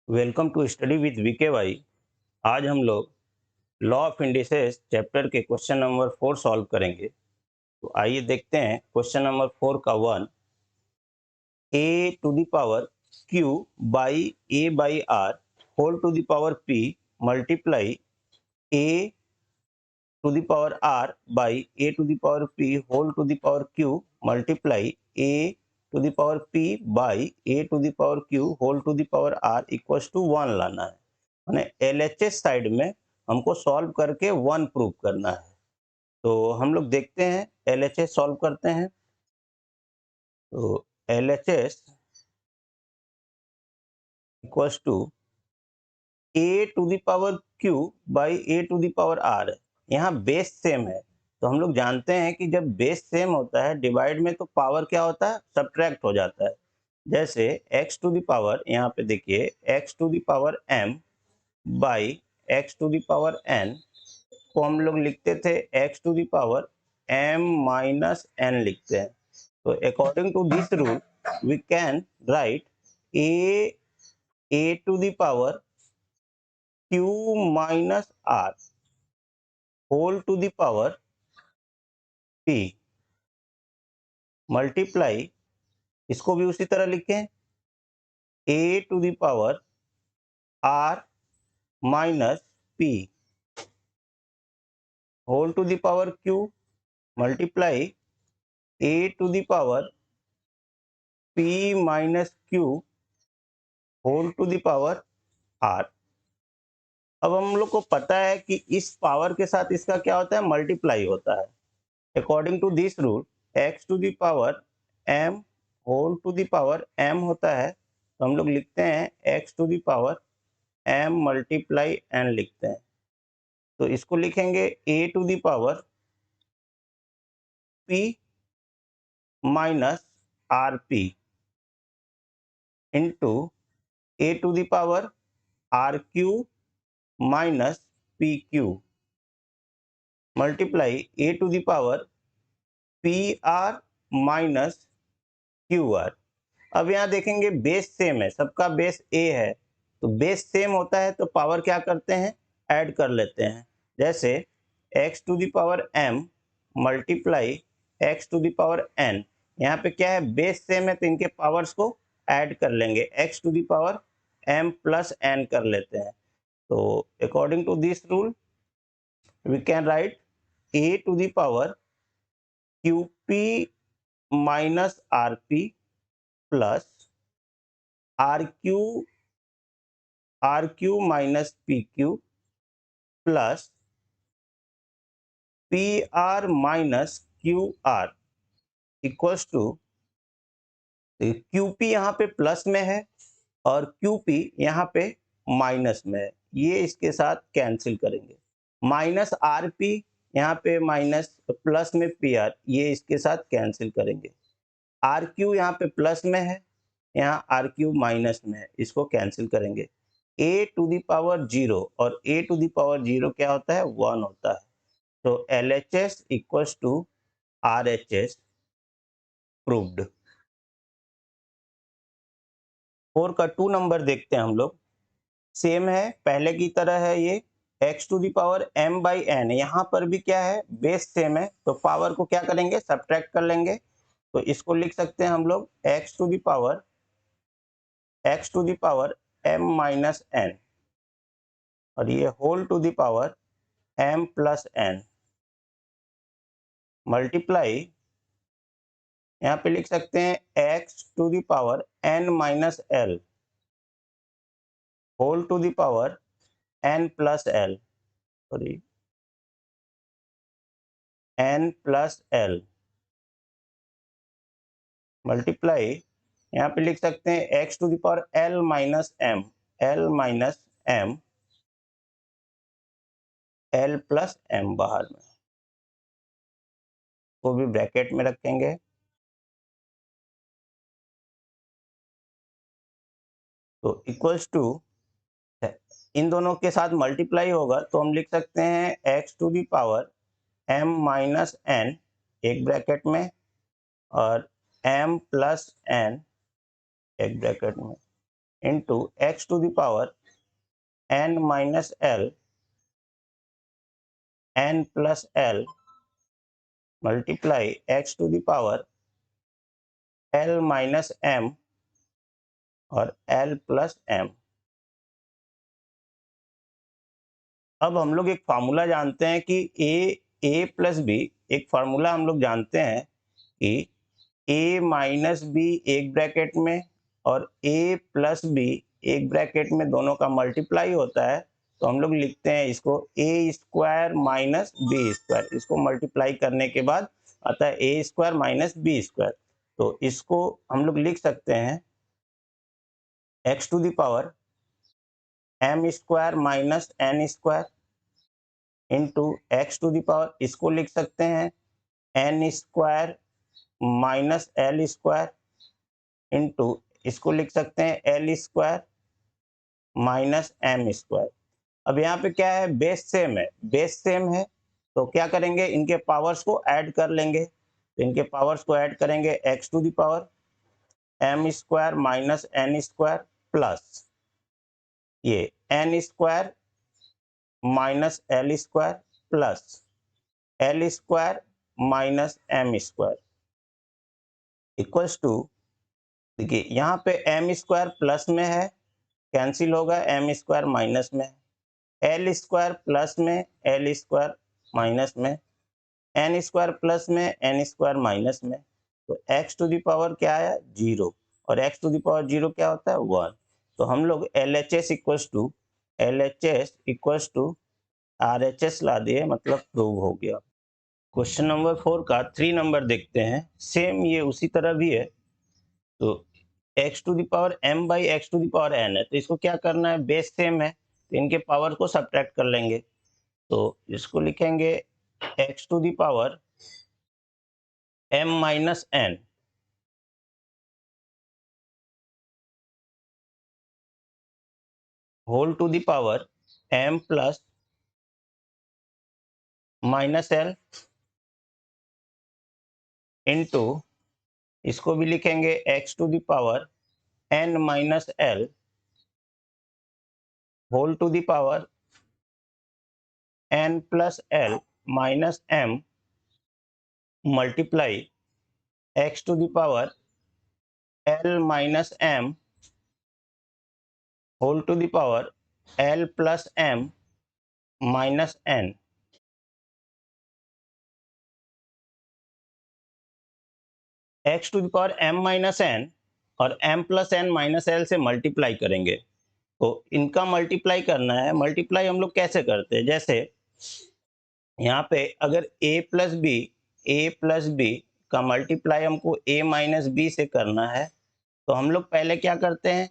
Welcome to study with VK. आज हम लोग लॉ ऑफ इंडिसेस चैप्टर के क्वेश्चन नंबर 4 सॉल्व करेंगे। तो आइए देखते हैं क्वेश्चन नंबर 4 का 1। A to the power Q by A by R whole to the power P multiply A to the power R by A to the power P whole to the power Q multiply A to the power P by A to the power Q whole to the power R equals to 1 लाना है। मैंने LHS side में हमको solve करके 1 prove करना है। तो हम लोग देखते हैं एलएचएस सॉल्व करते हैं। तो LHS equals to A to the power Q by A to the power R. यहाँ बेस सेम है तो हम लोग जानते हैं कि जब बेस सेम होता है डिवाइड में तो पावर क्या होता है, सब्ट्रैक्ट हो जाता है। जैसे x टू द पावर, यहाँ पे देखिए x to the power m by x to the power n को हम लोग लिखते थे x to the power m minus n लिखते हैं। तो according to this rule we can write a to the power q minus r whole to the power p multiply, इसको भी उसी तरह लिखें a to the power r minus p whole to the power q multiply a to the power p minus q whole to the power r। अब हम लोग को पता है कि इस पावर के साथ इसका क्या होता है, मल्टीप्लाई होता है। According to this rule x to the power m whole to the power m होता है, तो हम लोग लिखते हैं x to the power m multiply n लिखते हैं। तो इसको लिखेंगे a to the power p minus R P into a to the power R Q minus P Q multiply a to the power P R minus Q R. अब यहाँ देखेंगे base same है, सबका बेस a है, तो base same होता है तो पावर क्या करते हैं, ऐड कर लेते हैं। जैसे x to the power m multiply x to the power n, यहाँ पे क्या है, बेस सेम है तो इनके पावर्स को ऐड कर लेंगे, x to the power m plus n कर लेते हैं। तो according to this rule we can write a to the power qp minus R P plus R Q minus P Q plus P R minus Q R equals to, QP यहाँ पे plus में है और QP यहाँ पे minus में है, ये इसके साथ कैंसिल करेंगे। माइनस आर पी यहाँ पे माइनस प्लस में पी आर, ये इसके साथ कैंसिल करेंगे। आर क्यू यहाँ पे प्लस में है, यहाँ आर क्यू माइनस में है, इसको कैंसिल करेंगे। a टू द पावर 0 और a टू द पावर 0 क्या होता है, 1 होता है। तो LHS equals to RHS proved. 4 का 2 नंबर देखते हैं हम लोग। सेम है, पहले की तरह है ये x to the power m by n, यहाँ पर भी क्या है, बेस सेम है तो पावर को क्या करेंगे, सब्ट्रैक्ट कर लेंगे। तो इसको लिख सकते हैं हम लोग x to the power m minus n और ये whole to the power m plus n multiply, यहाँ पे लिख सकते हैं x to the power n minus l whole to the power n plus l, sorry n plus l multiply, यहाँ पे लिख सकते हैं x to the power l minus m l plus m बाहर में, वो भी ब्रैकेट में रखेंगे। तो इक्वल्स टू, इन दोनों के साथ मल्टीप्लाई होगा तो हम लिख सकते हैं x to the power m minus n एक ब्रैकेट में और m प्लस n एक ब्रैकेट में into X to the power n minus L n plus L multiply X to the power l minus m और l plus m। अब हम लोग एक फार्मूला जानते हैं कि a प्लस बी, एक फार्मूला हम लोग जानते हैं कि a माइनस बी एक ब्रैकेट में और a प्लस बी एक ब्रैकेट में, दोनों का मल्टीप्लाई होता है। तो हम लोग लिखते हैं इसको a square minus B square. इसको मल्टीप्लाई करने के बाद आता है a square minus B square. तो इसको हम लोग लिख सकते हैं x to the power m square minus n square into X to the power, इसको लिख सकते हैं n square minus L square into, इसको लिख सकते हैं L square minus M square. अब यहाँ पे क्या है, बेस सेम है, बेस सेम है तो क्या करेंगे, इनके पावर्स को ऐड कर लेंगे। तो इनके पावर्स को ऐड करेंगे X to the power M square minus N square plus ये N square minus L square plus L square minus M square equals to, देखिए यहाँ पे एम स्क्वायर प्लस में है, कैंसिल होगा, एम स्क्वायर माइनस में, L square plus में, L square minus में, एन स्क्वायर प्लस में, एन स्क्वायर माइनस में। तो एक्स टू द पावर क्या आया, जीरो, और X to the power zero क्या होता है, वन। तो हम लोग L H S equals to R H S ला दिए, मतलब प्रूव हो गया। क्वेश्चन नंबर 4 का 3 नंबर देखते हैं, सेम ये उसी तरह भी है। तो x to the power m by X to the power n है, तो इसको क्या करना है, बेस सेम है तो इनके पावर को सब्ट्रैक्ट कर लेंगे। तो इसको लिखेंगे x to the power m minus n whole to the power m plus minus l into, इसको भी लिखेंगे x to the power n minus l whole to the power n plus l minus m multiply x to the power l minus m whole to the power l plus m minus n। X to the power m minus n और m plus n minus l से multiply करेंगे। तो इनका multiply करना है, multiply हम लोग कैसे करते हैं, जैसे यहाँ पे अगर a प्लस बी का मल्टीप्लाई हमको a माइनस बी से करना है, तो हम लोग पहले क्या करते हैं,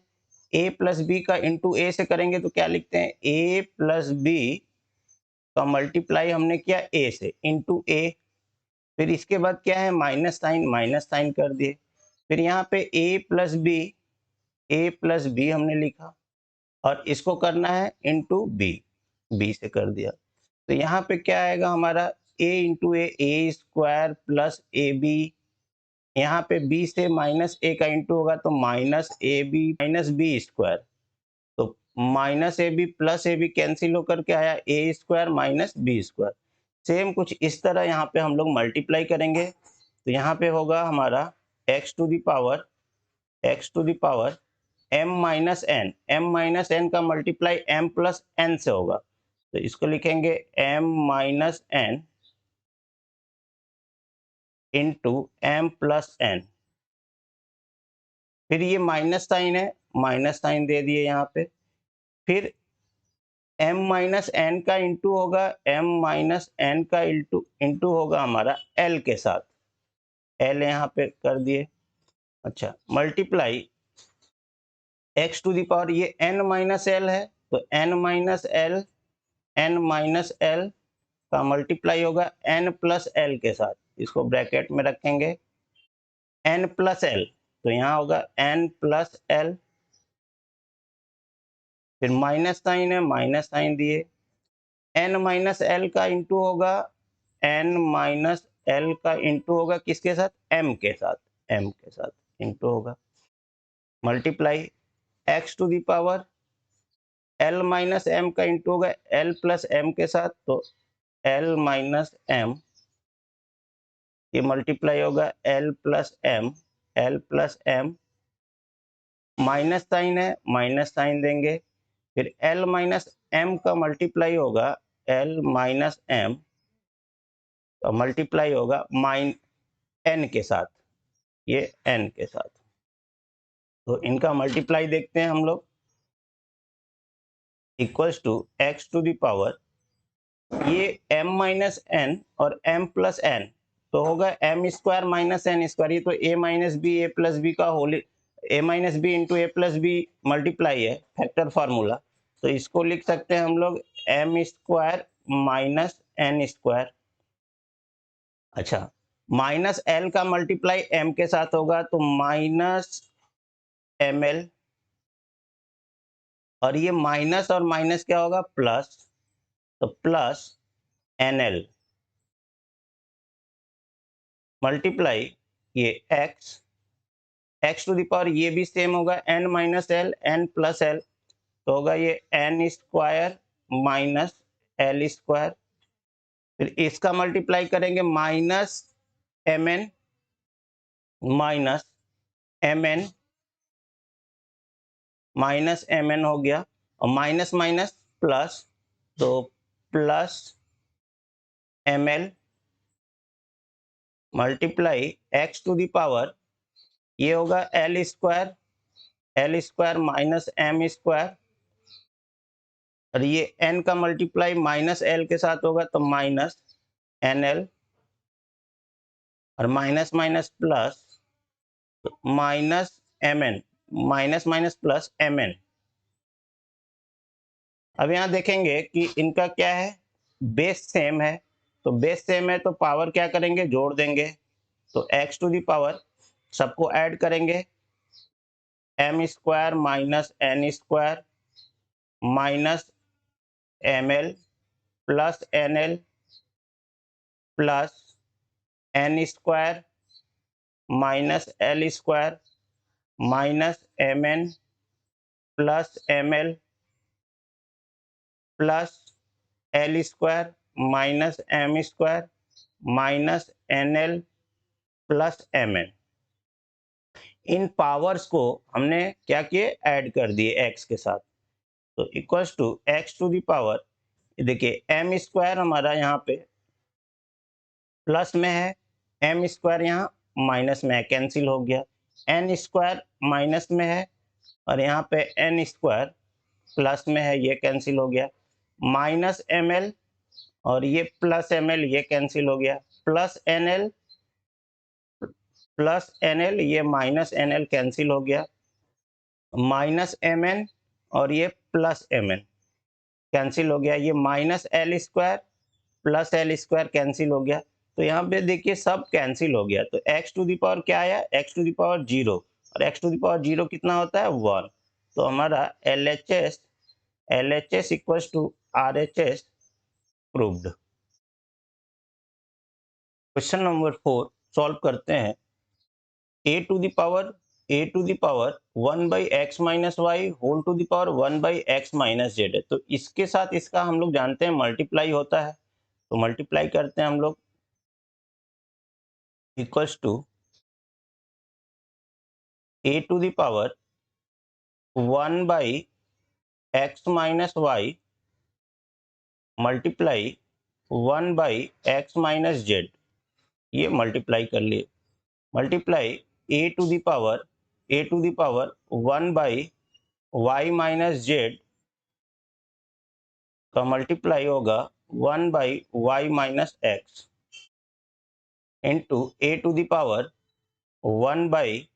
a प्लस बी का इंटू ए से करेंगे। तो क्या लिखते हैं, a प्लस बी का मल्टीप्लाई हमने किया a से इंटू ए, फिर इसके बाद क्या है, माइनस साइन कर दिए। फिर यहाँ पे ए प्लस बी हमने लिखा और इसको करना है इंटू बी से कर दिया। तो यहाँ पे क्या आएगा हमारा, a into A square plus A B, यहाँ पे b से माइनस a का इंटू होगा तो minus A B minus B square. तो minus A B plus A B cancel होकर के आया A square minus B square. Same कुछ इस तरह यहाँ पे हम लोग मल्टीप्लाई करेंगे। तो यहाँ पे होगा हमारा x to the power m minus n का मल्टीप्लाई m प्लस n से होगा। तो इसको लिखेंगे m minus n into m plus n। फिर ये माइनस साइन है, माइनस साइन दे दिए यहाँ पे। फिर m माइनस n का इंटू होगा, m माइनस n का इंटू होगा हमारा l के साथ, l यहाँ पे कर दिए। अच्छा, multiply x to the power ये n माइनस l है, तो n माइनस l का मल्टीप्लाई होगा n प्लस l के साथ, इसको ब्रैकेट में रखेंगे n प्लस l, तो यहाँ होगा n प्लस l। फिर माइनस साइन है, माइनस साइन दिए, n माइनस l का इंटू होगा, n माइनस l का इंटू होगा किसके साथ, m के साथ, इंटू होगा, multiply X to the power L minus M का इंटू होगा एल प्लस एम के साथ, तो एल माइनस एम, ये मल्टीप्लाई होगा L plus M, L plus M, minus sign है माइनस साइन देंगे, फिर एल माइनस एम का मल्टीप्लाई होगा एल माइनस एम, तो मल्टीप्लाई होगा माइन एन के साथ, ये एन के साथ। तो इनका मल्टीप्लाई देखते हैं हम लोग, equals to X to the power, ये m माइनस एन और m प्लस एन, तो होगा M square minus N square, ये तो a minus B A plus B का whole, a minus B into A plus B multiply है, factor formula, तो इसको लिख सकते हैं हम लोग M square minus N square. अच्छा, माइनस एल का मल्टीप्लाई m के साथ होगा, तो माइनस एम एल, और ये माइनस और माइनस क्या होगा प्लस, तो प्लस एन एल मल्टीप्लाई ये x, x to the power ये भी सेम होगा n minus L, n plus L, तो होगा ये n square minus L square, फिर इसका मल्टीप्लाई करेंगे minus M N minus M N minus M N हो गया, और माइनस माइनस प्लस, तो plus M L multiply X to the power, ये होगा L square minus M square, और ये n का मल्टीप्लाई माइनस एल के साथ होगा, तो माइनस एन एल, और minus minus plus minus M N, minus minus plus M N. अब यहाँ देखेंगे कि इनका क्या है, बेस सेम है, तो बेस सेम है तो पावर क्या करेंगे, जोड़ देंगे, तो एक्स टू दी पावर सबको ऐड करेंगे, m square minus N square minus m L plus N l plus n square minus L square minus M n plus M L plus L square minus M square minus N l plus M n. इन powers को हमने क्या किए, add कर दिए x के साथ, तो equals to X to the power, देखिए एम स्क्वायर हमारा यहाँ पे प्लस में है, एम स्क्वायर यहाँ माइनस में है, कैंसिल हो गया, एन स्क्वायर माइनस में है और यहाँ पे एन स्क्वायर प्लस में है, ये कैंसिल हो गया, माइनस एम एल और ये प्लस एम एल, ये कैंसिल हो गया, प्लस एन एल ये माइनस एन एल कैंसिल हो गया, माइनस एम एन और ये प्लस एम एन कैंसिल हो गया, ये minus L square plus L square cancel हो गया, तो यहाँ पे देखिए सब कैंसिल हो गया, तो एक्स टू दी पावर क्या आया, एक्स टू दी पावर 0, और एक्स टू दी पावर 0 कितना होता है 1, तो हमारा L H S equals to R H S proved. Question number 4 solve करते हैं, a to the power 1 by x minus Y whole to the power 1 by x minus Z है, तो इसके साथ इसका हम लोग जानते हैं मल्टीप्लाई होता है, तो मल्टीप्लाई करते हैं हम लोग, equals to a to the power 1 by x minus Y multiply 1 by x minus Z, ये मल्टीप्लाई कर लिए, multiply A to the power 1 by Y minus Z का मल्टीप्लाई होगा 1 by Y minus X into A to the power 1 by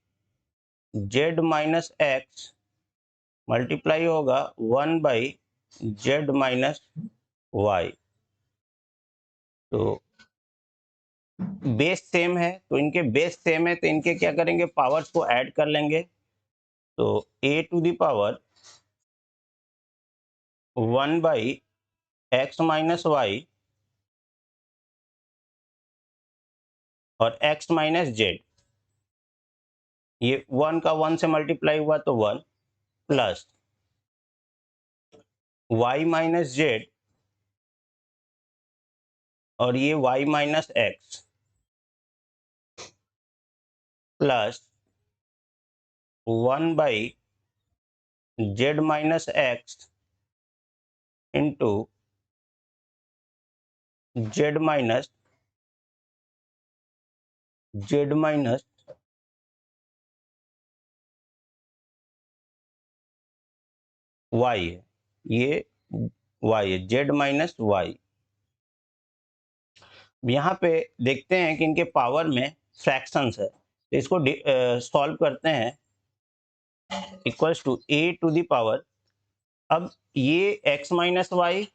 Z minus X multiply होगा 1 by Z minus Y. तो base same है, तो इनके base same है तो इनके क्या करेंगे, पावर्स को ऐड कर लेंगे, तो a to the power 1 by x minus y और एक्स माइनस जेड, ये 1 का 1 से मल्टीप्लाई हुआ तो 1, प्लस y माइनस जेड और ये y minus X plus 1/z minus X into Z minus Y है, ये वाई है, जेड माइनस वाई। यहाँ पे देखते हैं कि इनके पावर में फ्रैक्शंस है, तो इसको सॉल्व करते हैं। Equals to a to the power, अब ये x माइनस वाई,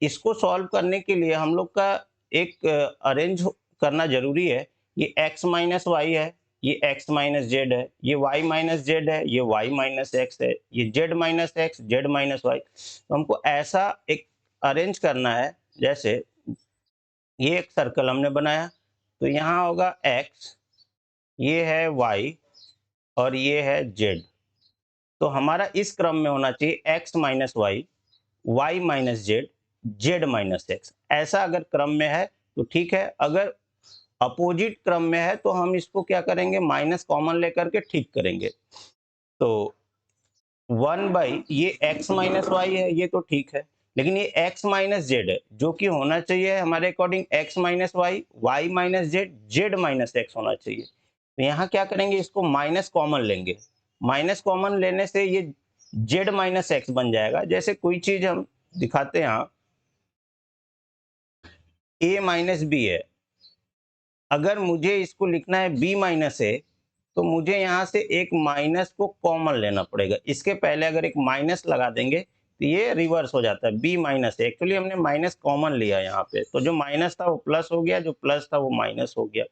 इसको सॉल्व करने के लिए हम लोग का एक अरेंज करना जरूरी है। ये x माइनस वाई है, ये x माइनस जेड है, ये y माइनस जेड है, ये y माइनस एक्स है, ये z minus X, Z minus Y. तो हमको ऐसा एक अरेंज करना है, जैसे ये एक सर्कल हमने बनाया, तो यहाँ होगा x, ये है y और ये है z। तो हमारा इस क्रम में होना चाहिए x minus Y, y minus Z, Z minus X. ऐसा अगर क्रम में है तो ठीक है, अगर अपोजिट क्रम में है तो हम इसको क्या करेंगे, माइनस कॉमन लेकर के ठीक करेंगे। तो 1/, ये x माइनस वाई है, ये तो ठीक है, लेकिन ये x माइनस जेड है, जो कि होना चाहिए हमारे according x minus Y, y minus Z, Z minus X होना चाहिए। तो यहाँ क्या करेंगे, इसको माइनस कॉमन लेंगे। माइनस कॉमन लेने से ये जेड माइनस एक्स बन जाएगा। जैसे कोई चीज हम दिखाते हैं, यहाँ a माइनस बी है, अगर मुझे इसको लिखना है b माइनस ए, तो मुझे यहाँ से एक माइनस को कॉमन लेना पड़ेगा। इसके पहले अगर एक माइनस लगा देंगे तो ये रिवर्स हो जाता है, b माइनस ए। एक्चुअली हमने माइनस कॉमन लिया यहाँ पे, तो जो माइनस था वो प्लस हो गया, जो प्लस था वो माइनस हो गया।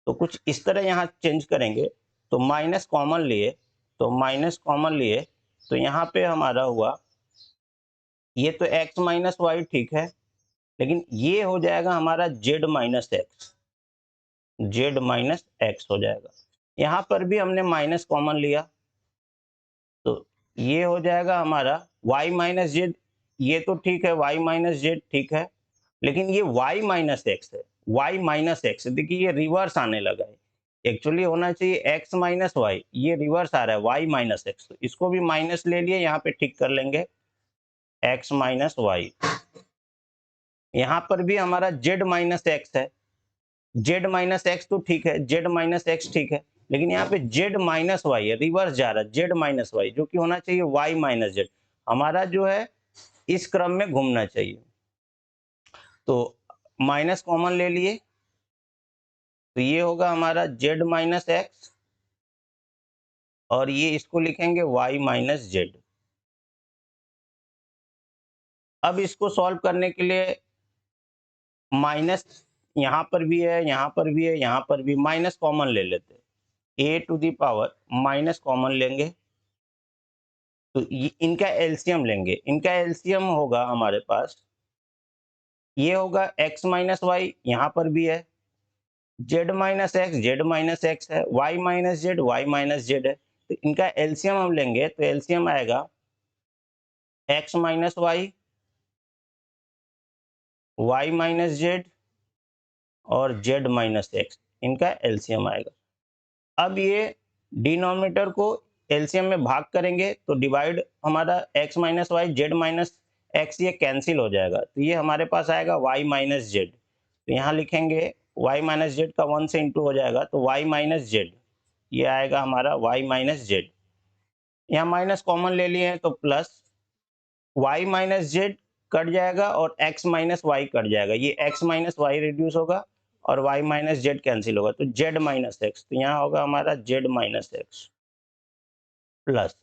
तो कुछ इस तरह यहाँ चेंज करेंगे। तो माइनस कॉमन लिए, तो यहाँ पे हमारा हुआ, ये तो x माइनस वाई ठीक है, लेकिन ये हो जाएगा हमारा z minus X, Z minus x हो जाएगा। यहाँ पर भी हमने माइनस कॉमन लिया, तो ये हो जाएगा हमारा y माइनस जेड, ये तो ठीक है, y माइनस जेड ठीक है, लेकिन ये y माइनस एक्स है, y माइनस एक्स, देखिए ये रिवर्स आने लगा है। एक्चुअली होना चाहिए x माइनस वाई, ये रिवर्स आ रहा है y माइनस एक्स, तो इसको भी माइनस ले लिए, यहाँ पे ठीक कर लेंगे x माइनस वाई। यहाँ पर भी हमारा z माइनस एक्स है, जेड माइनस एक्स तो ठीक है, जेड माइनस एक्स ठीक है, लेकिन यहाँ पे जेड माइनस वाई है, रिवर्स जा रहा है, जेड माइनस वाई, जो कि होना चाहिए वाई माइनस जेड। हमारा जो है इस क्रम में घूमना चाहिए। तो माइनस कॉमन ले लिए, तो ये होगा हमारा जेड माइनस एक्स और ये इसको लिखेंगे वाई माइनस जेड। अब इसको सॉल्व करने के लिए माइनस यहाँ पर भी है, यहाँ पर भी है, यहाँ पर भी, माइनस कॉमन ले लेते हैं। A to the power minus common लेंगे, तो इनका एलसीएम लेंगे। इनका एलसीएम होगा हमारे पास, ये होगा x माइनस वाई, यहाँ पर भी है, z minus X, Z minus X है, y minus Z, Y minus Z है। तो इनका एलसीएम हम लेंगे, तो एलसीएम आएगा x minus Y, Y minus Z और z माइनस एक्स, इनका एलसीएम आएगा। अब ये डिनोमिनेटर को एलसीएम में भाग करेंगे, तो डिवाइड हमारा x minus Y, Z minus X, ये कैंसिल हो जाएगा, तो ये हमारे पास आएगा y माइनस जेड। तो यहाँ लिखेंगे y माइनस जेड का 1 से इंटू हो जाएगा, तो y माइनस जेड, ये आएगा हमारा y माइनस जेड। यहाँ माइनस कॉमन ले लिए हैं, तो plus y minus Z cut जाएगा और x माइनस वाई कट जाएगा, ये x माइनस वाई रिड्यूस होगा और y माइनस जेड कैंसिल होगा, तो z माइनस एक्स। तो यहाँ होगा हमारा z माइनस एक्स प्लस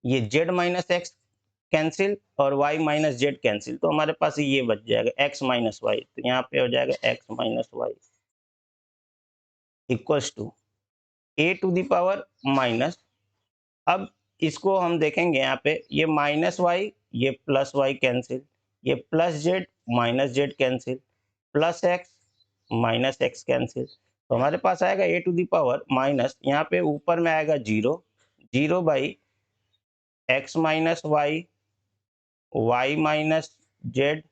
ये z माइनस एक्स कैंसिल और y माइनस जेड कैंसिल, तो हमारे पास ये बच जाएगा x माइनस वाई। तो यहाँ पे हो जाएगा x minus Y equals to a to the power minus, अब इसको हम देखेंगे यहाँ पे, ये माइनस वाई, ये प्लस वाई कैंसिल, ये plus Z minus Z cancel, plus X minus X cancel. तो हमारे पास आएगा a to the power minus, यहाँ पे ऊपर में आएगा zero, zero by x minus Y, y minus Z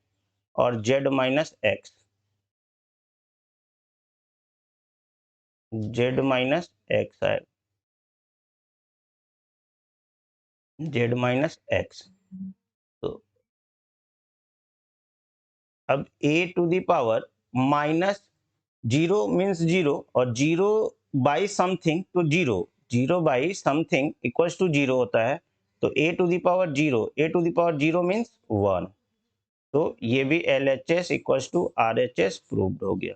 और z minus X, z minus X है, z माइनस एक्स। तो अब a to the power minus zero means zero, और जीरो बाई समथिंग तो zero, zero by something equals to zero होता है। तो a to the power zero, a to the power zero means one. तो ये भी LHS equals to RHS proved हो गया।